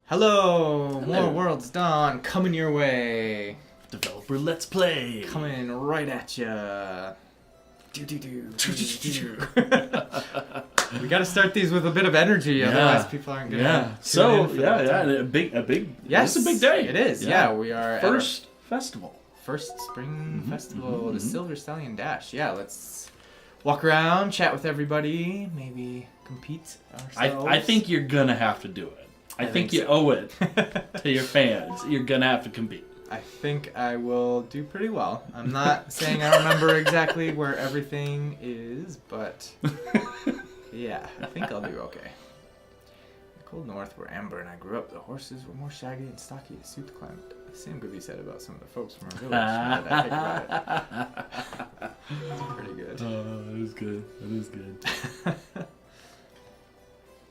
Hello, Hello. more Worlds Dawn coming your way. Developer Let's Play. Coming right at ya. Do. We gotta start these with a bit of energy, otherwise people aren't gonna. And a big. Yes, it's a big day. It is. Yeah, we are first festival. First spring festival, the Silver Stallion Dash. Yeah, let's walk around, chat with everybody, maybe compete ourselves. I think you're gonna have to do it. I think you so. owe it to your fans. You're gonna have to compete. I think I will do pretty well. I'm not saying I remember exactly where everything is, but yeah, I think I'll do okay. In the cold north where Amber and I grew up, the horses were more shaggy and stocky to suit the climate. The same could be said about some of the folks from our village. Now that I think about it. It's pretty good. That is good. That is good.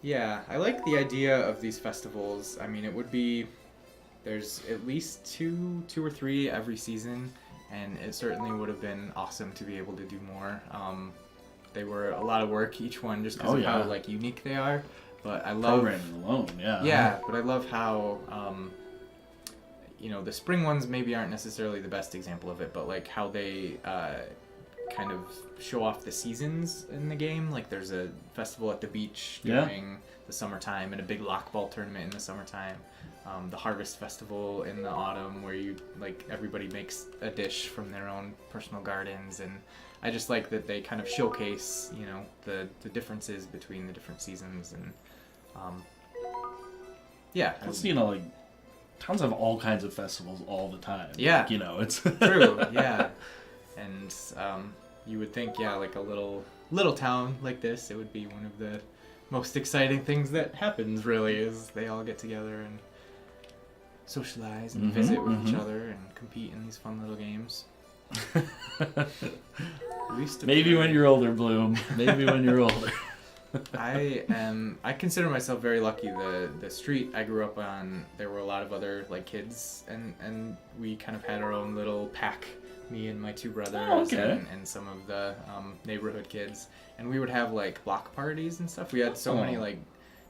Yeah, I like the idea of these festivals. I mean, it would be... There's at least two or three every season, and it certainly would have been awesome to be able to do more. They were a lot of work, each one, just because of how unique they are. But I love programming alone, yeah. Yeah, but I love how the spring ones maybe aren't necessarily the best example of it, but like how they kind of show off the seasons in the game. Like there's a festival at the beach during the summertime and a big lockball tournament in the summertime. The harvest festival in the autumn where everybody makes a dish from their own personal gardens, and I just like that they kind of showcase the differences between the different seasons. And Plus, towns have all kinds of festivals all the time. Yeah, it's true. Yeah, and you would think like a little town like this, it would be one of the most exciting things that happens. Really, is they all get together and socialize and visit with each other and compete in these fun little games. Maybe when you're older, Bloom. Maybe when you're older. I consider myself very lucky. The street I grew up on, there were a lot of other kids, and we kind of had our own little pack. Me and my two brothers and some of the neighborhood kids, and we would have block parties and stuff. We had so many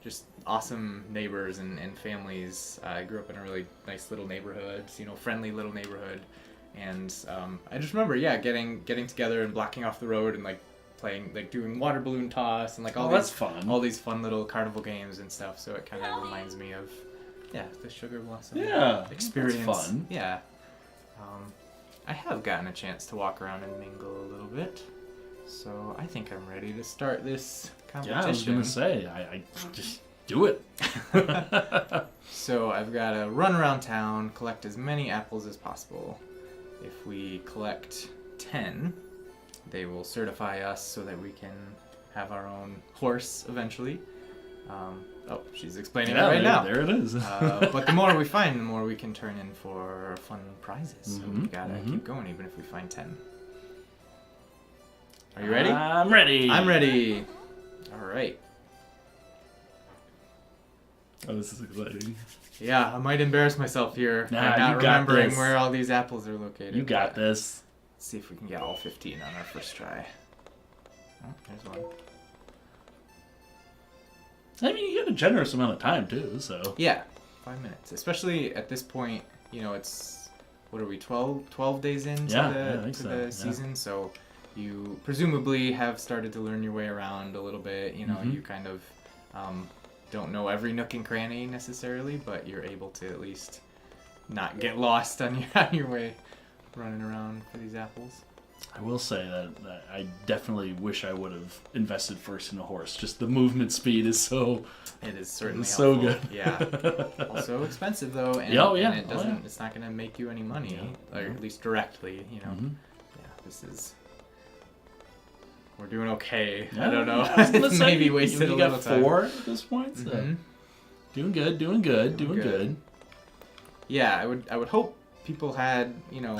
just awesome neighbors and families. I grew up in a really nice little neighborhood, friendly little neighborhood, and I just remember getting together and blocking off the road and playing doing water balloon toss and all these fun little carnival games and stuff. So it kind of reminds me of the Sugar Blossom experience. That's fun. Yeah. I have gotten a chance to walk around and mingle a little bit, so I think I'm ready to start this competition. Yeah, I was gonna say, I just do it. So I've got to run around town, collect as many apples as possible. If we collect 10, they will certify us so that we can have our own horse eventually. She's explaining it right now. There it is. But the more we find, the more we can turn in for fun prizes. So we gotta keep going, even if we find 10. Are you ready? I'm ready. I'm ready. All right. Oh, this is exciting. Yeah, I might embarrass myself here by not remembering where all these apples are located. You got this. Let's see if we can get all 15 on our first try. Oh, there's one. I mean, you get a generous amount of time, too, so... Yeah, 5 minutes. Especially at this point, it's... What are we, 12 days into the season? So you presumably have started to learn your way around a little bit. You kind of don't know every nook and cranny necessarily, but you're able to at least not get lost on your way running around for these apples. I will say that I definitely wish I would have invested first in a horse. Just the movement speed is so... It is certainly so helpful. good. Yeah. Also expensive, though, and, and it doesn't. It's not going to make you any money, or at least directly, Yeah, this is... We're doing okay. I don't know. Maybe wasted a little time. You got 4 at this point, so... Doing good. Yeah, I would hope people had, run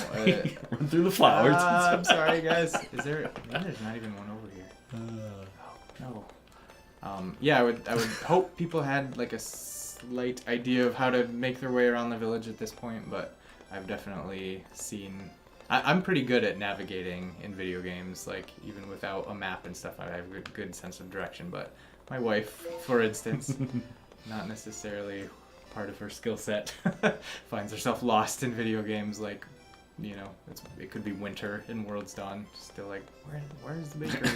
through the flowers. I'm sorry, guys. There's not even one over here. No. I would hope people had a slight idea of how to make their way around the village at this point, but I've definitely seen... I'm pretty good at navigating in video games, even without a map and stuff. I have a good sense of direction, but my wife, for instance, not necessarily part of her skill set. Finds herself lost in video games, like, you know, it could be winter in World's Dawn. Still like, where's the bakery?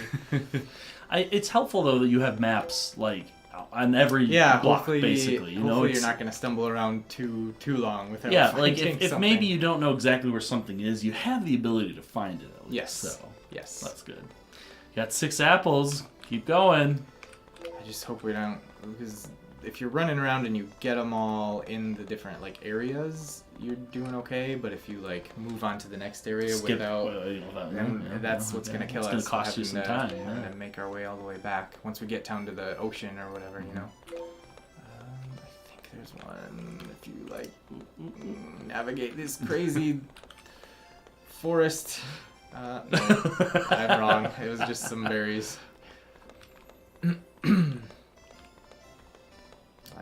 It's helpful though that you have maps like on every block, basically. You know, hopefully you're not going to stumble around too long without like finding if something. maybe you don't know exactly where something is, you have the ability to find it at least. Yes. So Yes. that's good. You got 6 apples. Keep going. I just hope we don't, because if you're running around and you get them all in the different like areas, you're doing okay. But if you like move on to the next area then that's what's gonna kill us. It's gonna cost you some time. Having to make our way all the way back once we get down to the ocean or whatever, you know. I think there's one. If you like navigate this crazy forest. No, I'm wrong. It was just some berries. I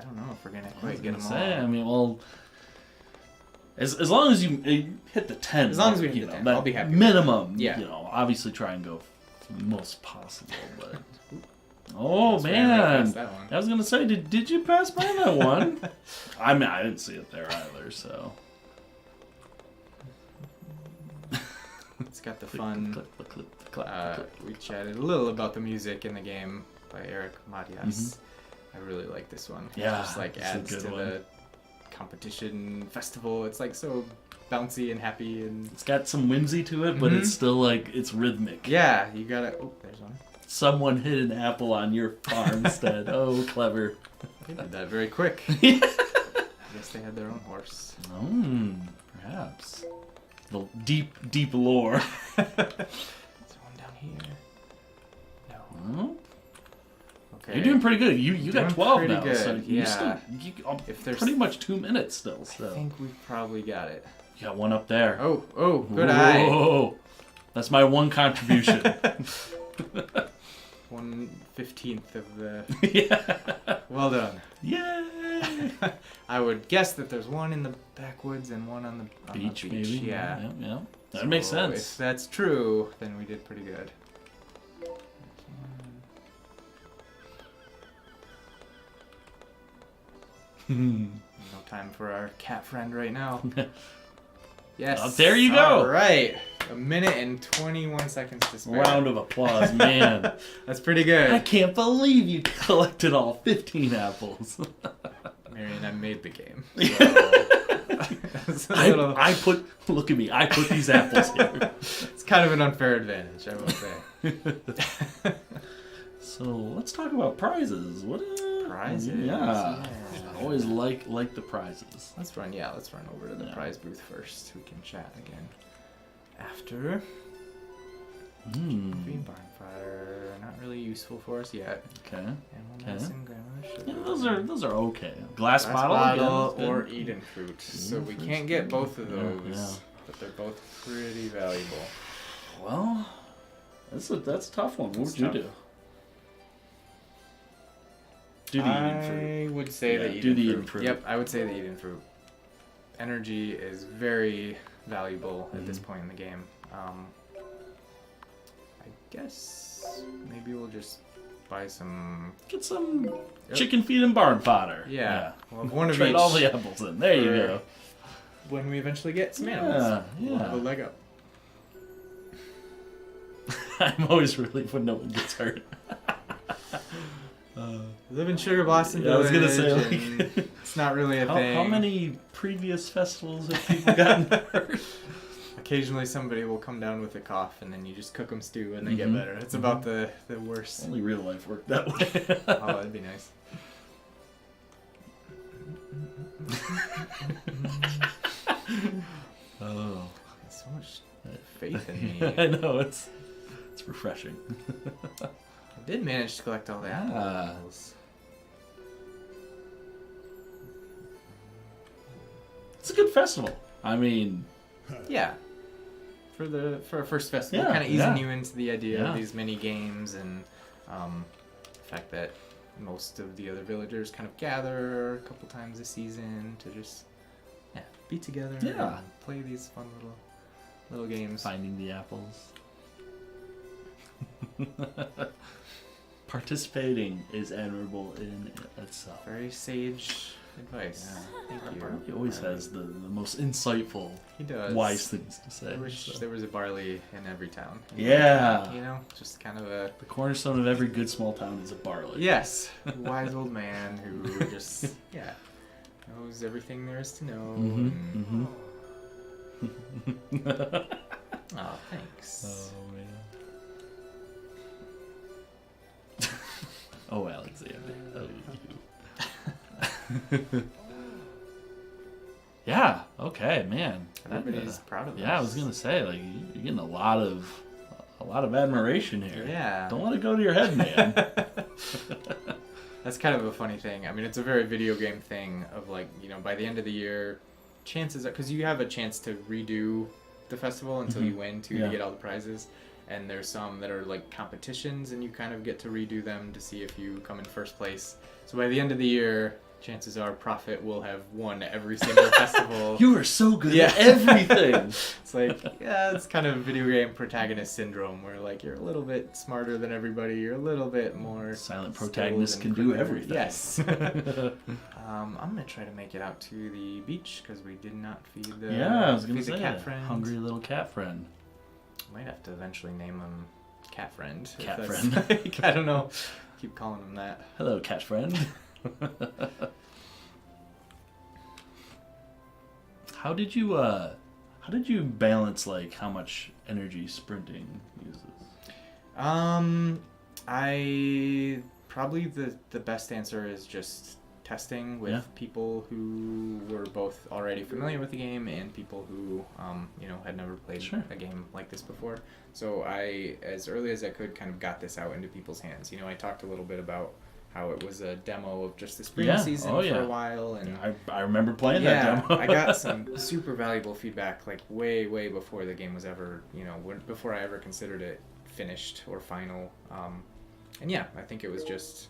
don't know if we're gonna quite get them all. I mean, well, as long as you hit the 10, as long as we hit the 10, I'll be happy. Minimum, yeah. You know, obviously try and go the most possible. But oh That's man, that one. I was gonna say, did you pass by that one? I mean, I didn't see it there either. So it's got the fun. Click. We chatted a little about the music in the game by Eric Matias. I really like this one. Yeah, it just like adds to the competition festival. It's like so bouncy and happy, and it's got some whimsy to it, but it's still like it's rhythmic. Yeah, you gotta. Oh, there's one. Someone hid an apple on your farm instead. Oh, clever. They did that very quick. I guess they had their own horse. Perhaps. The deep lore. There's one down here. No. Okay. You're doing pretty good. You got 12 now. Good. So you yeah. still, if there's pretty much 2 minutes still. So. I think we've probably got it. You got one up there. Oh, good eye. Whoa. That's my one contribution. 1/15 of the. Yeah. Well done. Yay! I would guess that there's one in the backwoods and one on the beach, beach. maybe. Yeah. Yeah. That makes sense. If that's true, then we did pretty good. No time for our cat friend right now. Yes. Oh, there you go. All right. 1:21 to spare. Round of applause, man. That's pretty good. I can't believe you collected all 15 apples. Marion, I made the game. So I put. Look at me. I put these apples here. It's kind of an unfair advantage, I will say. So let's talk about prizes. What prizes? Yeah. I always like the prizes. Let's run over to the prize booth first. We can chat again after. Green barn fire, not really useful for us yet. Okay. Yeah, those are okay. Glass bottle or Eden fruit. So we can't get both of those, but they're both pretty valuable. Well, that's a tough one. What would you do? Do the Eden fruit. I would say the Eden fruit. Yep, I would say the Eden fruit. Energy is very valuable at this point in the game. I guess maybe we'll just buy some. Get some chicken feed and barn fodder. Yeah. Well, one of Trade each. all the apples in. There you go. When we eventually get some animals, we'll have a leg up. I'm always relieved when no one gets hurt. Live in Sugar Blossom I was Village. gonna say, it's not really a thing. How many previous festivals have people gotten hurt? Occasionally somebody will come down with a cough, and then you just cook them stew, and they get better. It's about the worst. Only real life worked that way. Oh, that'd be nice. Oh, so much faith in me. I know it's refreshing. I did manage to collect all the apples. It's a good festival. I mean, yeah. For a first festival, kind of easing you into the idea of these mini games and the fact that most of the other villagers kind of gather a couple times a season to just be together and play these fun little games. Finding the apples. Participating is admirable in itself. Very sage advice. Yeah. Thank you. Barley always has the most insightful, He does. wise things to say. I wish so. there was a barley in every town. Yeah. You know, just kind of a... The cornerstone of every good small town is a barley. Yes. Wise old man who just, knows everything there is to know. Mm-hmm. Oh, thanks. Oh, man. Oh, Alexander. Oh, you. Yeah. Okay, man. Everybody's proud of us. Yeah, I was gonna say, like, you're getting a lot of admiration here. Yeah. Don't let it go to your head, man. That's kind of a funny thing. I mean, it's a very video game thing of like, by the end of the year, chances are, because you have a chance to redo the festival until you win to get all the prizes. And there's some that are like competitions and you kind of get to redo them to see if you come in first place. So by the end of the year, chances are Prophet will have won every single festival. You are so good at everything. It's like, it's kind of video game protagonist syndrome where like you're a little bit smarter than everybody, you're a little bit more silent protagonist can do everything. Yes. I'm gonna try to make it out to the beach because we did not feed the I was gonna say cat friend. Hungry little cat friend. Might have to eventually name him Cat Friend. Cat Friend. Like, I don't know. Keep calling him that. Hello, cat friend. How did you balance like how much energy sprinting uses? I probably the best answer is just testing with people who were both already familiar with the game and people who had never played a game like this before. So I, as early as I could, kind of got this out into people's hands. I talked a little bit about how it was a demo of just the spring season for a while, and I remember playing that demo. I got some super valuable feedback like way before the game was ever, before I ever considered it finished or final. And I think it was just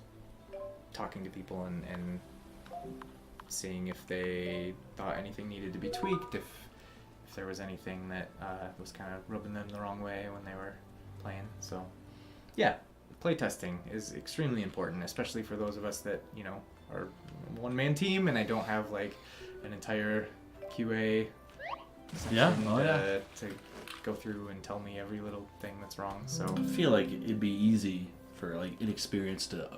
talking to people and seeing if they thought anything needed to be tweaked, if there was anything that was kind of rubbing them the wrong way when they were playing. So playtesting is extremely important, especially for those of us that are one-man team and I don't have like an entire QA section to go through and tell me every little thing that's wrong. So I feel like it'd be easy for like inexperienced to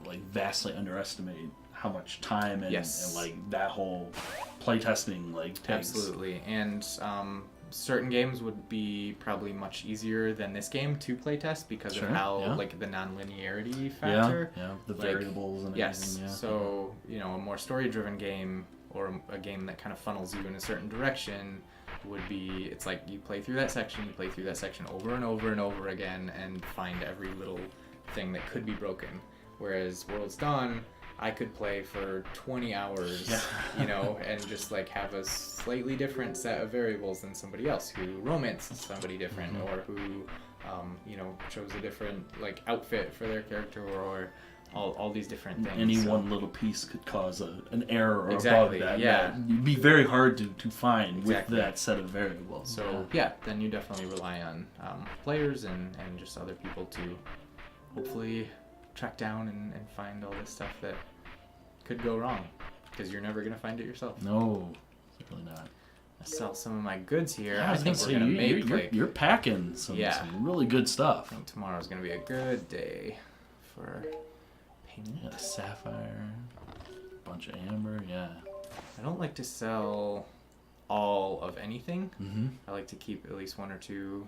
like vastly underestimate how much time and like that whole playtesting like takes. Absolutely. And certain games would be probably much easier than this game to playtest because of how like the non-linearity factor. The variables and everything. So a more story-driven game or a game that kind of funnels you in a certain direction would be, it's like you play through that section over and over and over again and find every little thing that could be broken. Whereas World's Dawn, I could play for 20 hours, and just like have a slightly different set of variables than somebody else who romanced somebody different or who, chose a different like outfit for their character or all these different things. Any one little piece could cause an error or exactly, a bug that it'd be very hard to find with that set of variables. So then you definitely rely on players and just other people to hopefully track down and find all this stuff that could go wrong, because you're never going to find it yourself. No, certainly not. I sell some of my goods here. Yeah, I think we're going to make you're packing some really good stuff. I think tomorrow's going to be a good day for paint. Yeah, sapphire, bunch of amber, I don't like to sell all of anything. I like to keep at least one or two,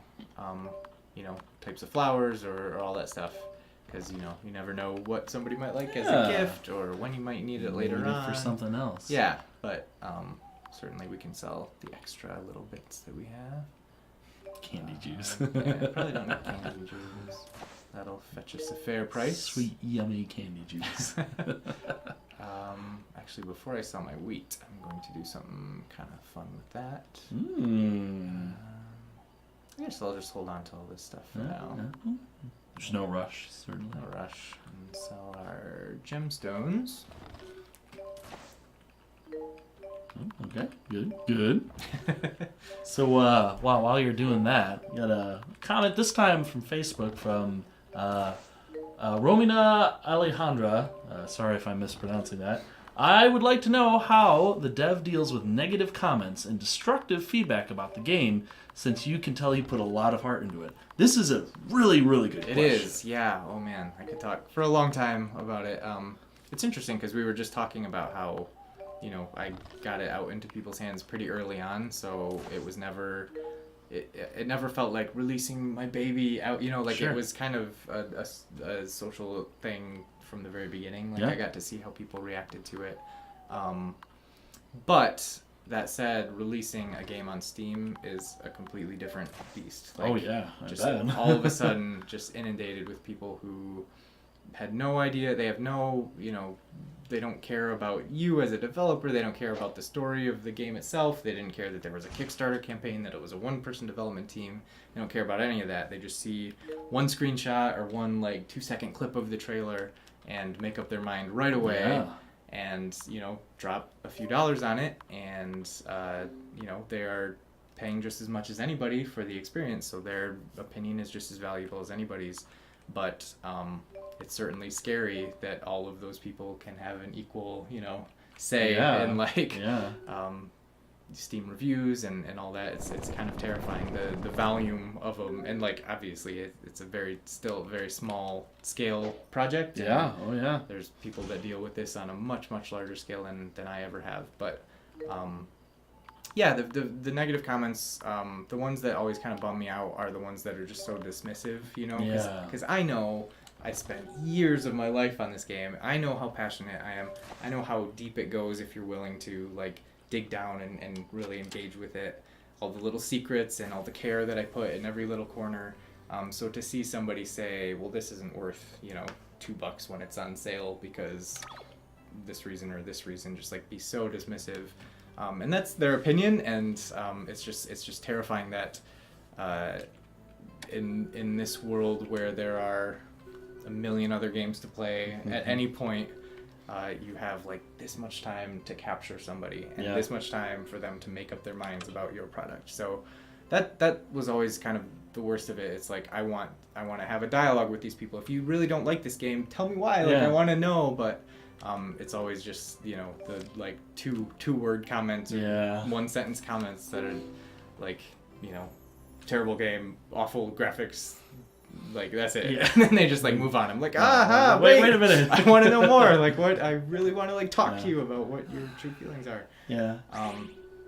types of flowers or all that stuff. Because, you never know what somebody might like as a gift or when you might need it later on. For something else. Yeah, but certainly we can sell the extra little bits that we have. Candy juice. Probably don't need candy juice. That'll fetch us a fair price. Sweet, yummy candy juice. Actually, before I sell my wheat, I'm going to do something kind of fun with that. I guess I'll just hold on to all this stuff for now. There's no rush, certainly. No rush. And sell our gemstones. Okay, good. So while you're doing that, you got a comment this time from Facebook from Romina Alejandra. Sorry if I'm mispronouncing that. I would like to know how the dev deals with negative comments and destructive feedback about the game, since you can tell he put a lot of heart into it. This is a really, really good question. It is, yeah. Oh man, I could talk for a long time about it. It's interesting because we were just talking about how, I got it out into people's hands pretty early on, so it was never, it never felt like releasing my baby out. Sure. It was kind of a social thing from the very beginning. Like Yeah. I got to see how people reacted to it. But that said, releasing a game on Steam is a completely different beast. Oh yeah, I Just bet. all of a sudden, just inundated with people who had no idea. They have no, they don't care about you as a developer. They don't care about the story of the game itself. They didn't care that there was a Kickstarter campaign, that it was a one-person development team. They don't care about any of that. They just see one screenshot or one 2-second clip of the trailer and make up their mind right away. Yeah. And drop a few dollars on it, and they are paying just as much as anybody for the experience, so their opinion is just as valuable as anybody's. But it's certainly scary that all of those people can have an equal say in Steam reviews and all that. It's kind of terrifying, the volume of them, and obviously it's a still very small scale project. Yeah. Oh yeah. There's people that deal with this on a much larger scale than I ever have. But the negative comments, the ones that always kind of bum me out are the ones that are just so dismissive, because I know I spent years of my life on this game. I know how passionate I am. I know how deep it goes if you're willing to dig down and really engage with it. All the little secrets and all the care that I put in every little corner. So to see somebody say, well, this isn't worth, $2 when it's on sale because this reason or this reason, just be so dismissive. And that's their opinion, and it's just terrifying that in this world where there are a million other games to play, at any point you have this much time to capture somebody and this much time for them to make up their minds about your product. So that was always kind of the worst of it. It's I want to have a dialogue with these people. If you really don't like this game, tell me why. I want to know. But it's always just the two word comments or one sentence comments that are terrible game, awful graphics. That's it. Yeah. And then they just move on. I'm wait a minute. I want to know more. What I really want to talk to you about what your true feelings are. Yeah.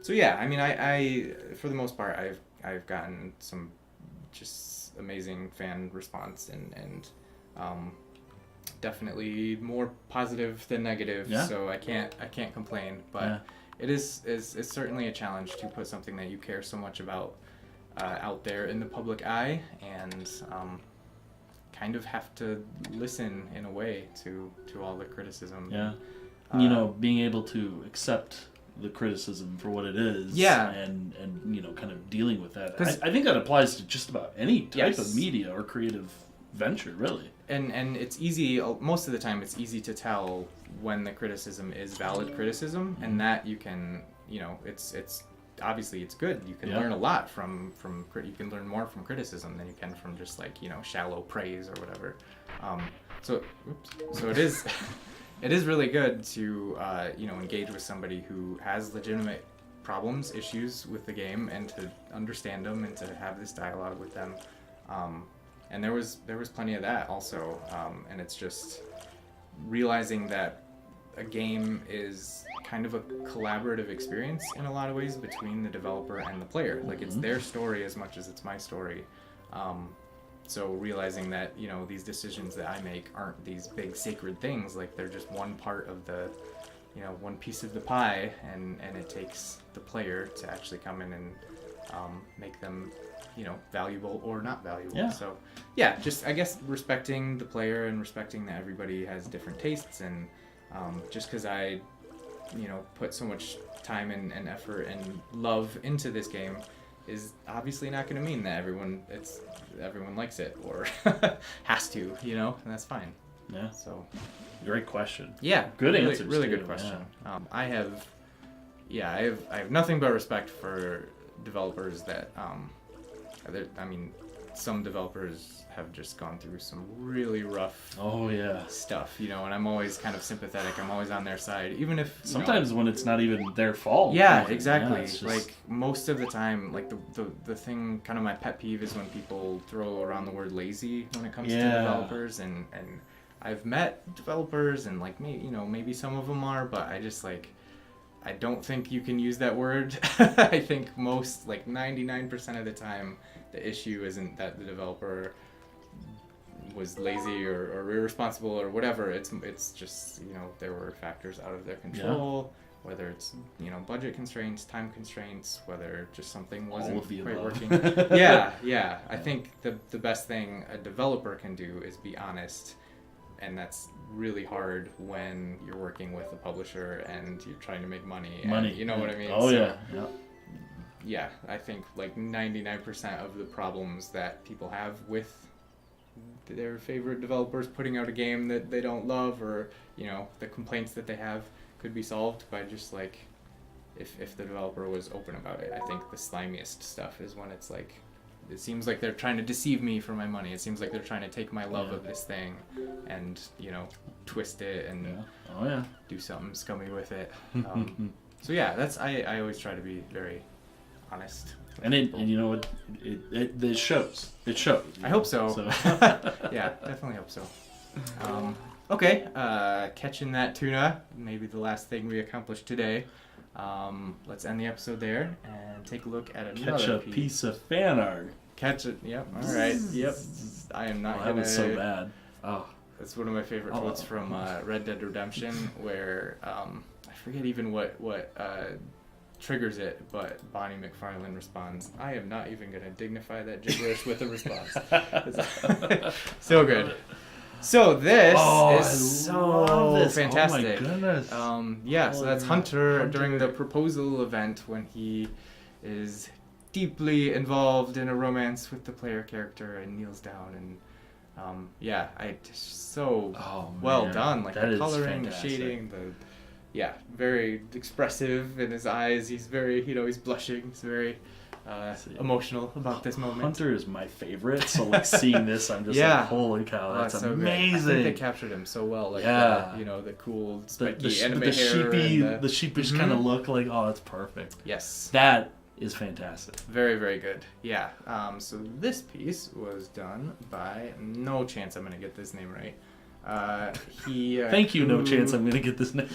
So yeah, I mean, I for the most part, I've gotten some just amazing fan response and definitely more positive than negative. Yeah. So I can't complain. But it's certainly a challenge to put something that you care so much about out there in the public eye, and kind of have to listen in a way to all the criticism. Yeah. Being able to accept the criticism for what it is. Yeah. And kind of dealing with that. I think that applies to just about any type of media or creative venture, really. And it's easy, most of the time it's easy to tell when the criticism is valid criticism, and that you can, it's obviously it's good. You can learn a lot from you can learn more from criticism than you can from just shallow praise or whatever. So it is it is really good to engage with somebody who has legitimate problems, issues with the game, and to understand them and to have this dialogue with them. And there was plenty of that also, and it's just realizing that a game is kind of a collaborative experience in a lot of ways between the developer and the player. It's their story as much as it's my story. So realizing that these decisions that I make aren't these big sacred things. They're just one part of the one piece of the pie, and it takes the player to actually come in and make them valuable or not valuable. Yeah. So yeah, just I guess respecting the player and respecting that everybody has different tastes, and just because I put so much time and effort and love into this game is obviously not going to mean that everyone likes it or has to, and that's fine. Yeah. So great question. Yeah. Good really, answers. Really too. good question. Yeah. I have nothing but respect for developers that some developers have just gone through some really rough Oh yeah. stuff, you know, and I'm always kind of sympathetic. I'm always on their side, even if Sometimes when it's not even their fault. Yeah, Like, exactly. yeah, it's just- Like most of the time, like the thing, kind of my pet peeve is when people throw around the word lazy when it comes to Yeah. developers, and I've met developers and like maybe some of them are, but I just like I don't think you can use that word. I think most, like 99% of the time, the issue isn't that the developer was lazy or irresponsible or whatever. It's just, there were factors out of their control, whether it's, budget constraints, time constraints, whether just something wasn't quite working. Yeah. I think the best thing a developer can do is be honest, and that's really hard when you're working with a publisher and you're trying to make money. And, you know what I mean? Oh, So, yeah. yeah, I think like 99% of the problems that people have with their favorite developers putting out a game that they don't love, or the complaints that they have, could be solved by just like if the developer was open about it. I think the slimiest stuff is when it's like it seems like they're trying to deceive me for my money. It seems like they're trying to take my love of this thing and twist it and do something scummy with it. So yeah, that's I always try to be very honest. And you know what? It shows. It shows. I hope so. Yeah, definitely hope so. Okay, catching that tuna, maybe the last thing we accomplished today. Let's end the episode there and take a look at another Catch a piece of fan art. Catch it. Yep. All right. Yep. I am not That gonna. was so bad. Oh. That's one of my favorite quotes from Red Dead Redemption, where I forget even what triggers it, but Bonnie McFarlane responds, "I am not even gonna dignify that gibberish with a response." So good. So this is so fantastic. Oh my goodness. So that's Hunter during the proposal event when he is deeply involved in a romance with the player character and kneels down and well done. Like that the coloring, fantastic. the shading, very expressive in his eyes. He's very, he's blushing. He's very emotional about this moment. Hunter is my favorite, so like seeing this, I'm just like, holy cow, that's so amazing. Good. I think they captured him so well. Like, the cool, spiky anime hair. The sheepish kind of look, like, oh, that's perfect. Yes. That is fantastic. Very, very good. Yeah. So this piece was done by, no chance I'm going to get this name right. Thank you, no chance I'm going to get this name.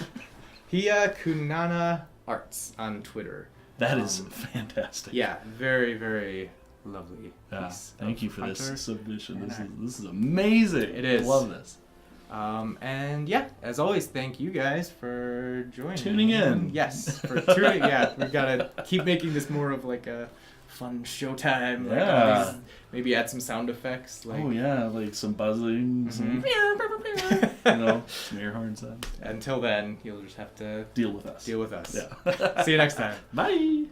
Kunana Arts on Twitter. That is fantastic. Yeah, very, very lovely piece. Thank you for Hunter. this submission. This is amazing. It is. I love this. And as always, thank you guys for tuning in. Yes, for tuning. Yeah, we've got to keep making this more of like a fun showtime. Like all these, maybe add some sound effects. Like, like some buzzing, some some air horn sounds. Until then, you'll just have to deal with us. Yeah. See you next time. Bye.